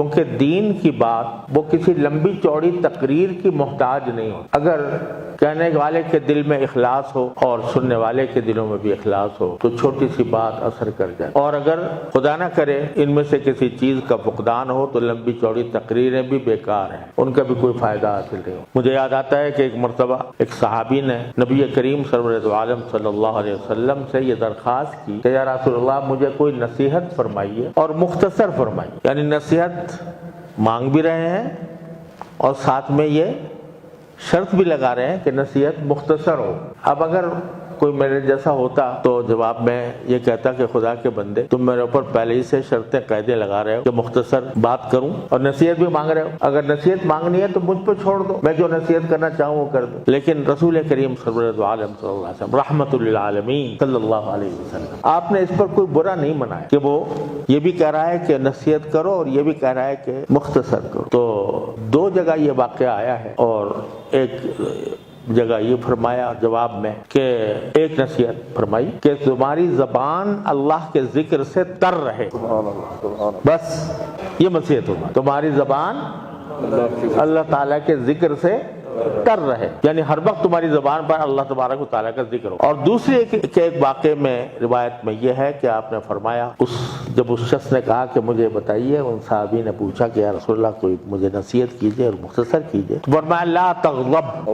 کیونکہ دین کی بات وہ کسی لمبی چوڑی تقریر کی محتاج نہیں ہو. اگر کہنے والے کے دل میں اخلاص ہو اور سننے والے کے دلوں میں بھی اخلاص ہو تو چھوٹی سی بات اثر کر جائے. اور اگر خدا نہ کرے ان میں سے کسی چیز کا فقدان ہو تو لمبی چوڑی تقریریں بھی بیکار ہیں، ان کا بھی کوئی فائدہ حاصل نہیں ہو. مجھے یاد آتا ہے کہ ایک مرتبہ ایک صحابی نے نبی کریم سرور دو عالم صلی اللہ علیہ وسلم سے یہ درخواست کی کہ یا رسول اللہ مجھے کوئی نصیحت فرمائیے اور مختصر فرمائیے. یعنی نصیحت مانگ بھی رہے ہیں اور ساتھ میں یہ شرط بھی لگا رہے ہیں کہ نصیحت مختصر ہو. اب اگر کوئی میرے جیسا ہوتا تو جواب میں یہ کہتا کہ خدا کے بندے تم میرے اوپر پہلے ہی سے شرطیں قاعدے لگا رہے ہو کہ مختصر بات کروں اور نصیحت بھی مانگ رہے ہو. اگر نصیحت مانگنی ہے تو مجھ پہ چھوڑ دو، میں جو نصیحت کرنا چاہوں وہ کر دوں. لیکن رسول کریم سرور دو عالم صلی اللہ علیہ وسلم رحمت للعالمین صلی اللہ علیہ وسلم آپ نے اس پر کوئی برا نہیں منایا کہ وہ یہ بھی کہہ رہا ہے کہ نصیحت کرو اور یہ بھی کہہ رہا ہے کہ مختصر کرو. تو دو جگہ یہ واقعہ آیا ہے اور ایک جگہ یہ فرمایا جواب میں کہ ایک نصیحت فرمائی کہ تمہاری زبان اللہ کے ذکر سے تر رہے. بس یہ نصیحت ہوگا، تمہاری زبان اللہ تعالیٰ کے ذکر سے تر رہے، یعنی ہر وقت تمہاری زبان پر اللہ تبارک و تعالیٰ کا ذکر ہو. اور دوسری ایک واقعے میں روایت میں یہ ہے کہ آپ نے فرمایا جب اس شخص نے کہا کہ مجھے بتائیے، ان صحابی نے پوچھا کہ یا رسول اللہ کوئی مجھے نصیحت کیجئے اور مختصر کیجئے، تو فرمایا لا تغضب،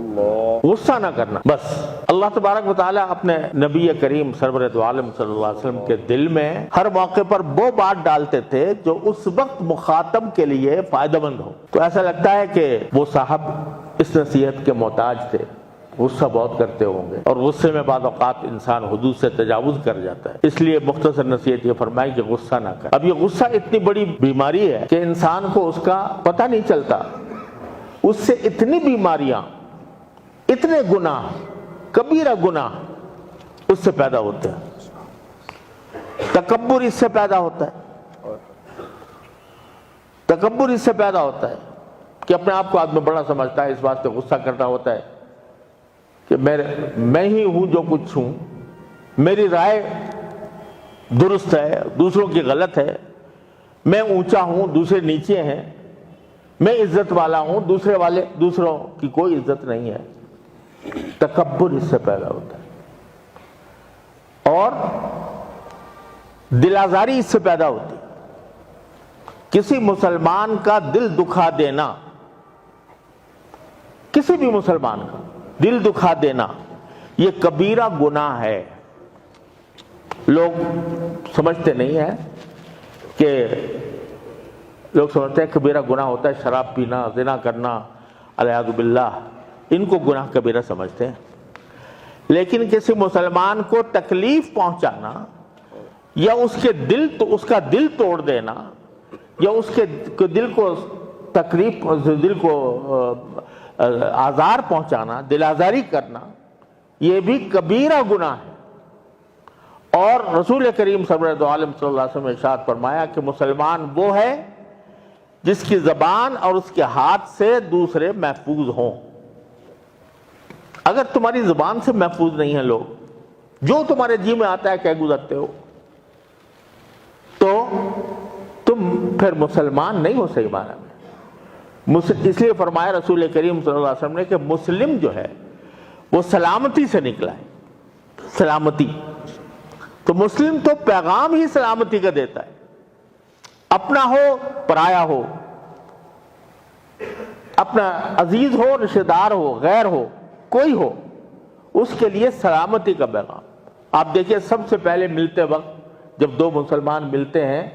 غصہ نہ کرنا. بس اللہ تبارک و تعالیٰ اپنے نبی کریم سرور دو عالم صلی اللہ علیہ وسلم کے دل میں ہر موقع پر وہ بات ڈالتے تھے جو اس وقت مخاطب کے لیے فائدہ مند ہو. تو ایسا لگتا ہے کہ وہ صاحب اس نصیحت کے محتاج تھے، غصہ بہت کرتے ہوں گے اور غصے میں بعض اوقات انسان حدود سے تجاوز کر جاتا ہے. اس لیے مختصر نصیحت یہ فرمائی کہ غصہ نہ کر. اب یہ غصہ اتنی بڑی بیماری ہے کہ انسان کو اس کا پتہ نہیں چلتا. اس سے اتنی بیماریاں، اتنے گناہ، کبیرہ گناہ اس سے پیدا ہوتے ہیں. تکبر اس سے پیدا ہوتا ہے، تکبر اس سے پیدا ہوتا ہے کہ اپنے آپ کو آدمی بڑا سمجھتا ہے. اس بات پہ غصہ کرنا ہوتا ہے کہ میں ہی ہوں جو کچھ ہوں، میری رائے درست ہے، دوسروں کی غلط ہے، میں اونچا ہوں دوسرے نیچے ہیں، میں عزت والا ہوں دوسروں کی کوئی عزت نہیں ہے. تکبر اس سے پیدا ہوتا ہے اور دل آزاری اس سے پیدا ہوتی ہے. کسی مسلمان کا دل دکھا دینا، کسی بھی مسلمان کا دل دکھا دینا یہ کبیرہ گناہ ہے. لوگ سمجھتے نہیں ہیں کہ لوگ سمجھتے ہیں کبیرہ گناہ ہوتا ہے شراب پینا، زنا کرنا، والعیاذ باللہ، ان کو گناہ کبیرہ سمجھتے ہیں. لیکن کسی مسلمان کو تکلیف پہنچانا یا اس کا دل توڑ دینا یا اس کے دل کو تکلیف، دل کو آزار پہنچانا، دل آزاری کرنا، یہ بھی کبیرہ گناہ ہے. اور رسول کریم صلی اللہ علیہ وسلم نے ارشاد فرمایا کہ مسلمان وہ ہے جس کی زبان اور اس کے ہاتھ سے دوسرے محفوظ ہوں. اگر تمہاری زبان سے محفوظ نہیں ہیں لوگ، جو تمہارے جی میں آتا ہے کہہ گزرتے ہو، تو تم پھر مسلمان نہیں ہو صحیح معنی میں. اس لیے فرمایا رسول کریم صلی اللہ علیہ وسلم نے کہ مسلم جو ہے وہ سلامتی سے نکلا ہے. سلامتی تو مسلم تو پیغام ہی سلامتی کا دیتا ہے. اپنا ہو پرایا ہو، اپنا عزیز ہو، رشتہ دار ہو، غیر ہو، کوئی ہو، اس کے لیے سلامتی کا پیغام. آپ دیکھیے سب سے پہلے ملتے وقت جب دو مسلمان ملتے ہیں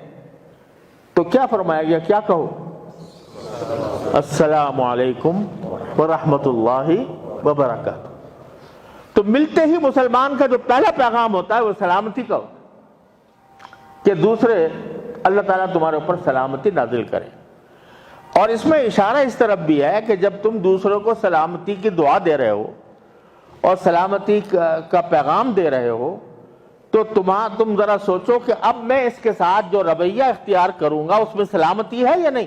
تو کیا فرمایا گیا؟ کیا کہو؟ السلام علیکم ورحمۃ اللہ وبرکاتہ. تو ملتے ہی مسلمان کا جو پہلا پیغام ہوتا ہے وہ سلامتی کا ہوتا ہے کہ دوسرے اللہ تعالیٰ تمہارے اوپر سلامتی نازل کرے. اور اس میں اشارہ اس طرف بھی ہے کہ جب تم دوسروں کو سلامتی کی دعا دے رہے ہو اور سلامتی کا پیغام دے رہے ہو تو تم ذرا سوچو کہ اب میں اس کے ساتھ جو رویہ اختیار کروں گا اس میں سلامتی ہے یا نہیں.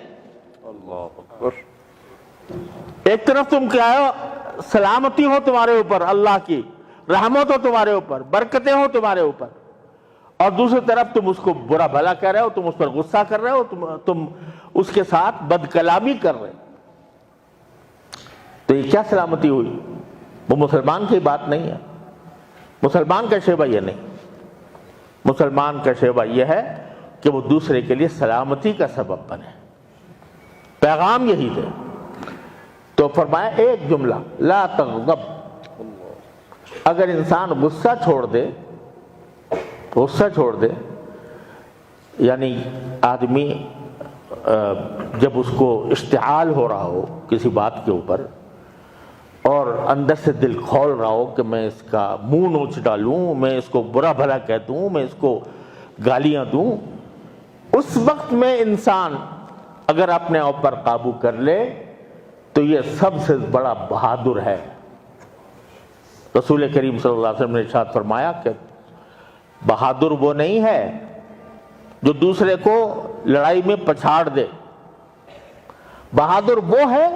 اللہ اکبر. ایک طرف تم کیا ہو، سلامتی ہو تمہارے اوپر، اللہ کی رحمت ہو تمہارے اوپر، برکتیں ہو تمہارے اوپر، اور دوسری طرف تم اس کو برا بھلا کہہ رہے ہو، تم اس پر غصہ کر رہے ہو، تم اس کے ساتھ بد کلامی کر رہے، تو یہ کیا سلامتی ہوئی؟ وہ مسلمان کی بات نہیں ہے۔ مسلمان کا شیوہ یہ نہیں، مسلمان کا شیوہ یہ ہے کہ وہ دوسرے کے لیے سلامتی کا سبب بنے، پیغام یہی دے۔ تو فرمایا ایک جملہ، لا تغضب، اگر انسان غصہ چھوڑ دے، غصہ چھوڑ دے، یعنی آدمی جب اس کو اشتعال ہو رہا ہو کسی بات کے اوپر اور اندر سے دل کھول رہا ہو کہ میں اس کا منہ نوچ ڈالوں، میں اس کو برا بھلا کہہ دوں، میں اس کو گالیاں دوں، اس وقت میں انسان اگر اپنے آپ پر قابو کر لے تو یہ سب سے بڑا بہادر ہے۔ رسول کریم صلی اللہ علیہ وسلم نے ارشاد فرمایا کہ بہادر وہ نہیں ہے جو دوسرے کو لڑائی میں پچھاڑ دے، بہادر وہ ہے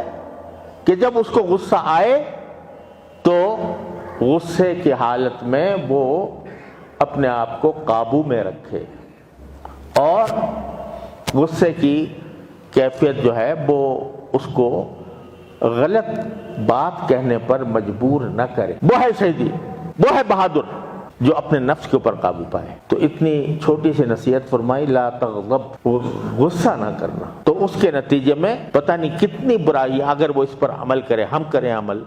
کہ جب اس کو غصہ آئے تو غصے کی حالت میں وہ اپنے آپ کو قابو میں رکھے اور غصے کی کیفیت جو ہے وہ اس کو غلط بات کہنے پر مجبور نہ کرے۔ وہ ہے شہیدی، وہ ہے بہادر جو اپنے نفس کے اوپر قابو پائے۔ تو اتنی چھوٹی سی نصیحت فرمائی، لا تغضب، غصہ نہ کرنا، تو اس کے نتیجے میں پتہ نہیں کتنی برائی اگر وہ اس پر عمل کرے، ہم کریں عمل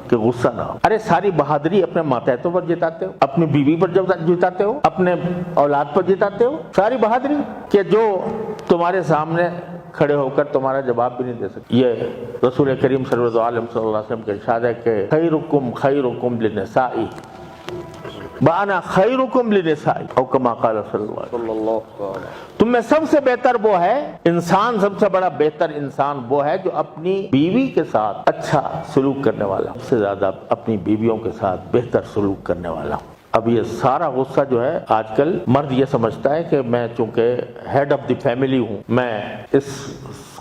کہ غصہ نہ ہو۔ ارے ساری بہادری اپنے ماتحتوں پر جتاتے ہو، اپنی بیوی پر جتاتے ہو، اپنے اولاد پر جتاتے ہو، ساری بہادری کہ جو تمہارے سامنے کھڑے ہو کر تمہارا جواب بھی نہیں دے سکتے۔ یہ رسول کریم صلی اللہ علیہ وسلم کے ارشاد ہے کہ خیرکم خیرکم لنسائی وانا خیرکم لنسائی، او کما قال صلی اللہ علیہ وسلم، تم میں سب سے بہتر وہ ہے انسان، سب سے بڑا بہتر انسان وہ ہے جو اپنی بیوی کے ساتھ اچھا سلوک کرنے والا، سب سے زیادہ اپنی بیویوں کے ساتھ بہتر سلوک کرنے والا۔ اب یہ سارا غصہ جو ہے آج کل مرد یہ سمجھتا ہے کہ میں چونکہ ہیڈ آف دی فیملی ہوں، میں اس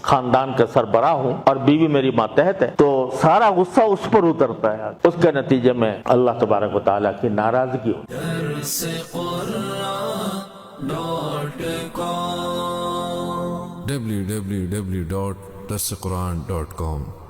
خاندان کا سربراہ ہوں اور بیوی میری ماتحت ہے، تو سارا غصہ اس پر اترتا ہے، اس کے نتیجے میں اللہ تبارک و تعالیٰ کی ناراضگی ہوتی ہے۔ www.darsequran.com